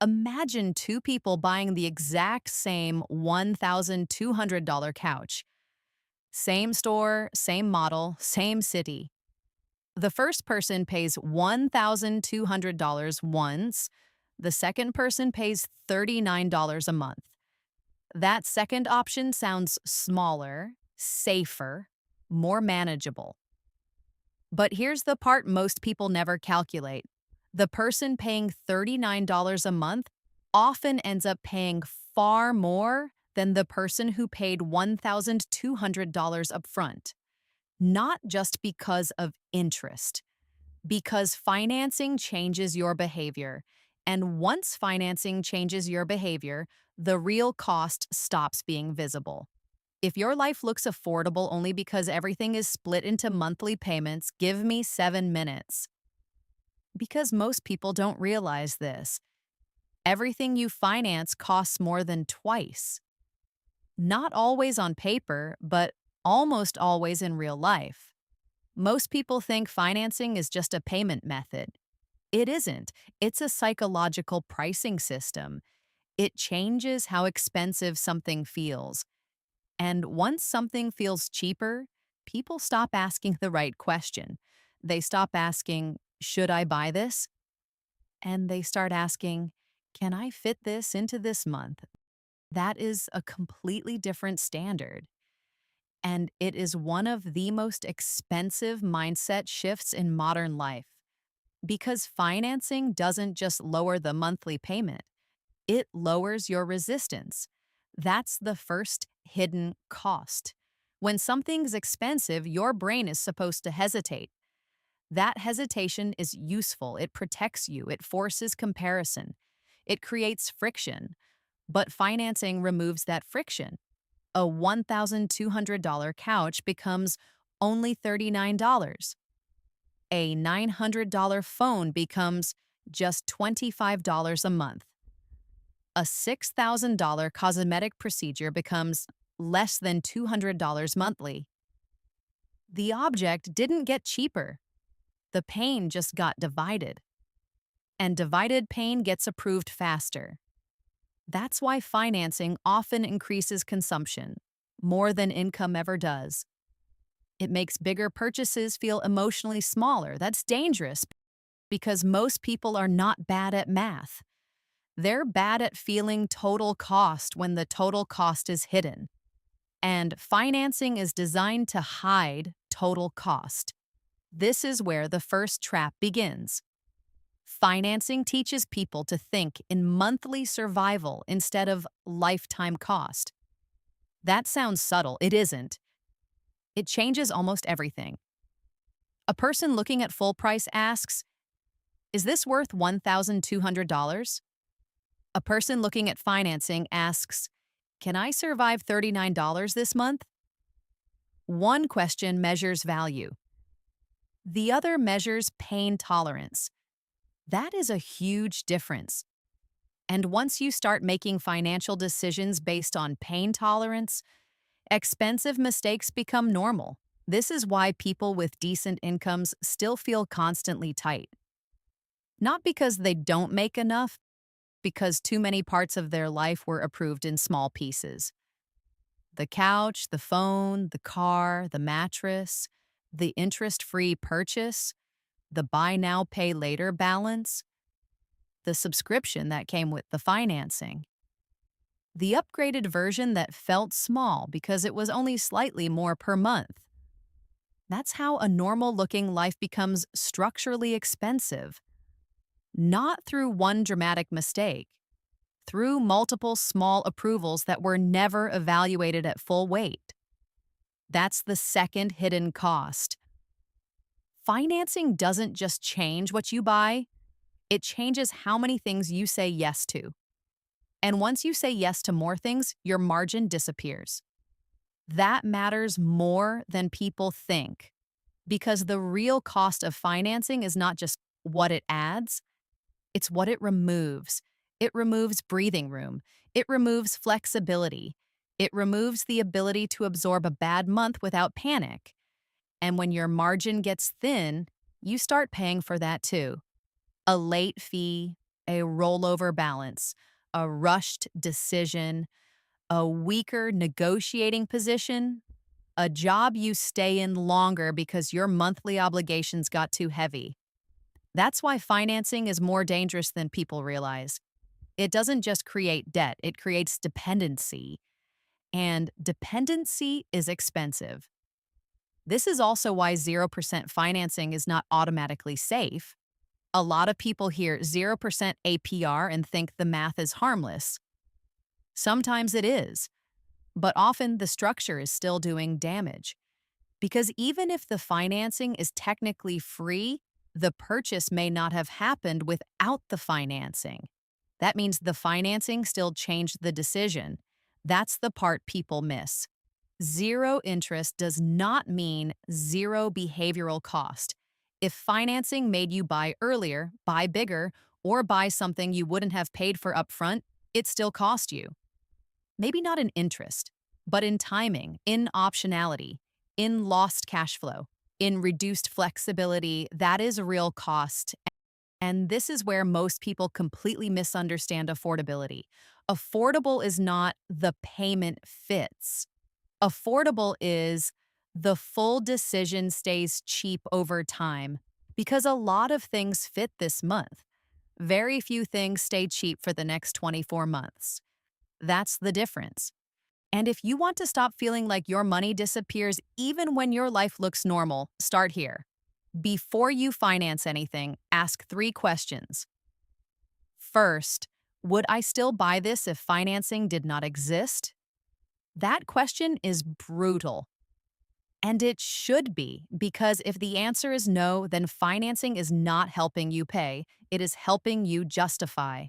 Imagine two people buying the exact same $1,200 couch. Same store, same model, same city. The first person pays $1,200 once. The second person pays $39 a month. That second option sounds smaller, safer, more manageable. But here's the part most people never calculate. The person paying $39 a month often ends up paying far more than the person who paid $1,200 upfront. Not just because of interest, because financing changes your behavior. And once financing changes your behavior, the real cost stops being visible. If your life looks affordable only because everything is split into monthly payments, give me 7 minutes. Because most people don't realize this. Everything you finance costs more than twice. Not always on paper, but almost always in real life. Most people think financing is just a payment method. It isn't. It's a psychological pricing system. It changes how expensive something feels. And once something feels cheaper, people stop asking the right question. They stop asking, should I buy this? And they start asking, can I fit this into this month? That is a completely different standard. And it is one of the most expensive mindset shifts in modern life. Because financing doesn't just lower the monthly payment, it lowers your resistance. That's the first hidden cost. When something's expensive, your brain is supposed to hesitate. That hesitation is useful. It protects you. It forces comparison. It creates friction. But financing removes that friction. A $1,200 couch becomes only $39. A $900 phone becomes just $25 a month. A $6,000 cosmetic procedure becomes less than $200 monthly. The object didn't get cheaper. The pain just got divided. And divided pain gets approved faster. That's why financing often increases consumption, more than income ever does. It makes bigger purchases feel emotionally smaller. That's dangerous because most people are not bad at math. They're bad at feeling total cost when the total cost is hidden. And financing is designed to hide total cost. This is where the first trap begins. Financing teaches people to think in monthly survival instead of lifetime cost. That sounds subtle. It isn't. It changes almost everything. A person looking at full price asks, is this worth $1,200? A person looking at financing asks, can I survive $39 this month? One question measures value. The other measures pain tolerance. That is a huge difference. And once you start making financial decisions based on pain tolerance, expensive mistakes become normal. This is why people with decent incomes still feel constantly tight. Not because they don't make enough, because too many parts of their life were approved in small pieces. The couch, the phone, the car, the mattress, the interest-free purchase, the buy now, pay later balance, the subscription that came with the financing. The upgraded version that felt small because it was only slightly more per month. That's how a normal-looking life becomes structurally expensive. Not through one dramatic mistake, through multiple small approvals that were never evaluated at full weight. That's the second hidden cost. Financing doesn't just change what you buy, it changes how many things you say yes to. And once you say yes to more things, your margin disappears. That matters more than people think, because the real cost of financing is not just what it adds, it's what it removes. It removes breathing room. It removes flexibility. It removes the ability to absorb a bad month without panic. And when your margin gets thin, you start paying for that too. A late fee, a rollover balance, a rushed decision, a weaker negotiating position, a job you stay in longer because your monthly obligations got too heavy. That's why financing is more dangerous than people realize. It doesn't just create debt, it creates dependency. And dependency is expensive. This is also why 0% financing is not automatically safe. A lot of people hear 0% APR and think the math is harmless. Sometimes it is, but often the structure is still doing damage. Because even if the financing is technically free, the purchase may not have happened without the financing. That means the financing still changed the decision. That's the part people miss. Zero interest does not mean zero behavioral cost. If financing made you buy earlier, buy bigger, or buy something you wouldn't have paid for upfront, it still cost you. Maybe not in interest, but in timing, in optionality, in lost cash flow, in reduced flexibility. That is a real cost. And this is where most people completely misunderstand affordability. Affordable is not the payment fits. Affordable is the full decision stays cheap over time because a lot of things fit this month. Very few things stay cheap for the next 24 months. That's the difference. And if you want to stop feeling like your money disappears even when your life looks normal, start here. Before you finance anything, ask 3 questions. First, would I still buy this if financing did not exist? That question is brutal. And it should be, because if the answer is no, then financing is not helping you pay, it is helping you justify.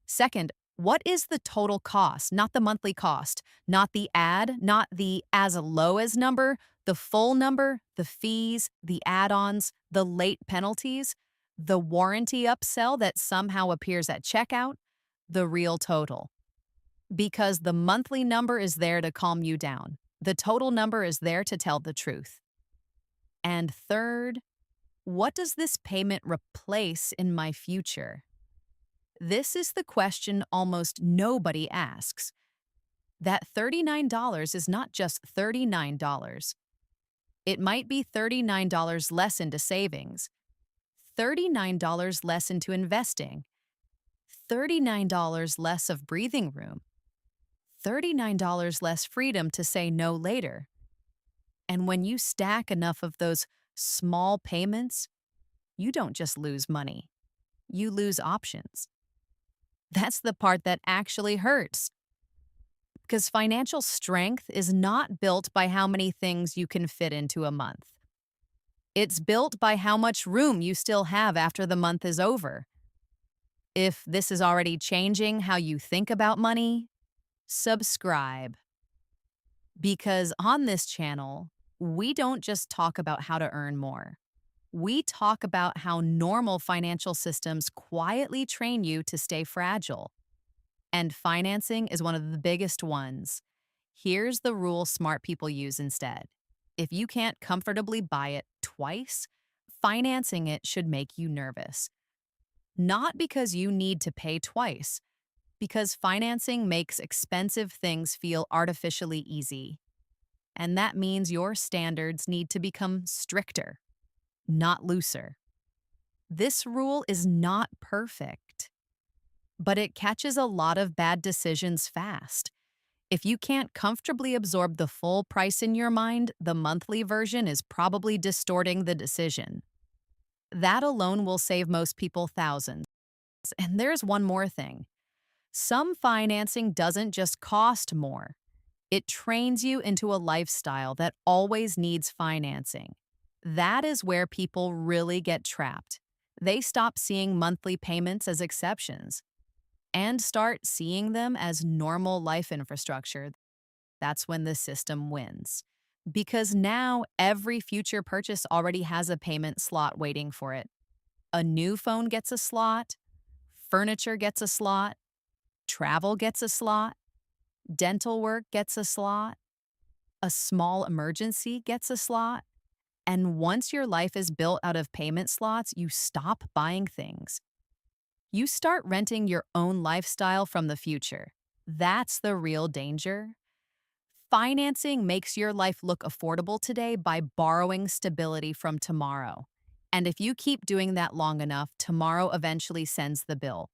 Second, what is the total cost, not the monthly cost, not the ad, not the as low as number, the full number, the fees, the add-ons, the late penalties, the warranty upsell that somehow appears at checkout, the real total. Because the monthly number is there to calm you down. The total number is there to tell the truth. And third, what does this payment replace in my future? This is the question almost nobody asks. That $39 is not just $39. It might be $39 less into savings, $39 less into investing, $39 less of breathing room, $39 less freedom to say no later. And when you stack enough of those small payments, you don't just lose money, you lose options. That's the part that actually hurts. Because financial strength is not built by how many things you can fit into a month. It's built by how much room you still have after the month is over. If this is already changing how you think about money, subscribe. Because on this channel, we don't just talk about how to earn more. We talk about how normal financial systems quietly train you to stay fragile. And financing is one of the biggest ones. Here's the rule smart people use instead. If you can't comfortably buy it twice, financing it should make you nervous. Not because you need to pay twice, because financing makes expensive things feel artificially easy. And that means your standards need to become stricter, not looser. This rule is not perfect, but it catches a lot of bad decisions fast. If you can't comfortably absorb the full price in your mind, the monthly version is probably distorting the decision. That alone will save most people thousands. And there's one more thing. Some financing doesn't just cost more. It trains you into a lifestyle that always needs financing. That is where people really get trapped. They stop seeing monthly payments as exceptions and start seeing them as normal life infrastructure. That's when the system wins. Because now every future purchase already has a payment slot waiting for it. A new phone gets a slot, furniture gets a slot, travel gets a slot, dental work gets a slot, a small emergency gets a slot. And once your life is built out of payment slots, you stop buying things. You start renting your own lifestyle from the future. That's the real danger. Financing makes your life look affordable today by borrowing stability from tomorrow. And if you keep doing that long enough, tomorrow eventually sends the bill.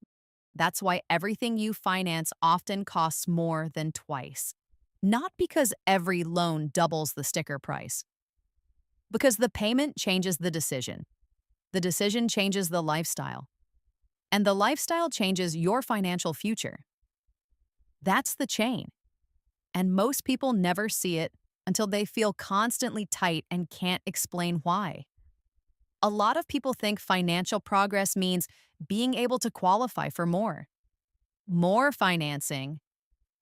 That's why everything you finance often costs more than twice. Not because every loan doubles the sticker price, because the payment changes the decision changes the lifestyle, and the lifestyle changes your financial future. That's the chain. And most people never see it until they feel constantly tight and can't explain why. A lot of people think financial progress means being able to qualify for more financing,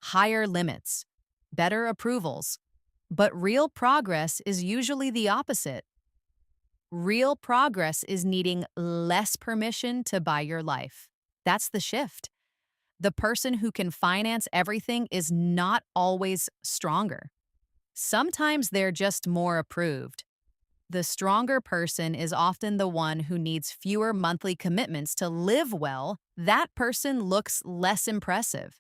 higher limits, better approvals. But real progress is usually the opposite. Real progress is needing less permission to buy your life. That's the shift. The person who can finance everything is not always stronger. Sometimes they're just more approved. The stronger person is often the one who needs fewer monthly commitments to live well. That person looks less impressive.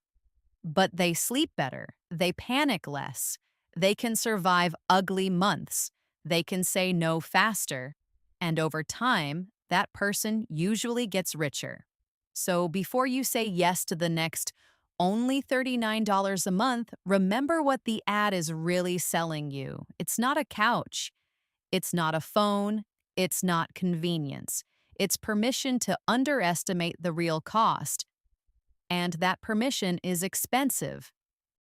But they sleep better, they panic less, they can survive ugly months, they can say no faster, and over time, that person usually gets richer. So before you say yes to the next only $39 a month, remember what the ad is really selling you. It's not a couch, it's not a phone, it's not convenience. It's permission to underestimate the real cost. And that permission is expensive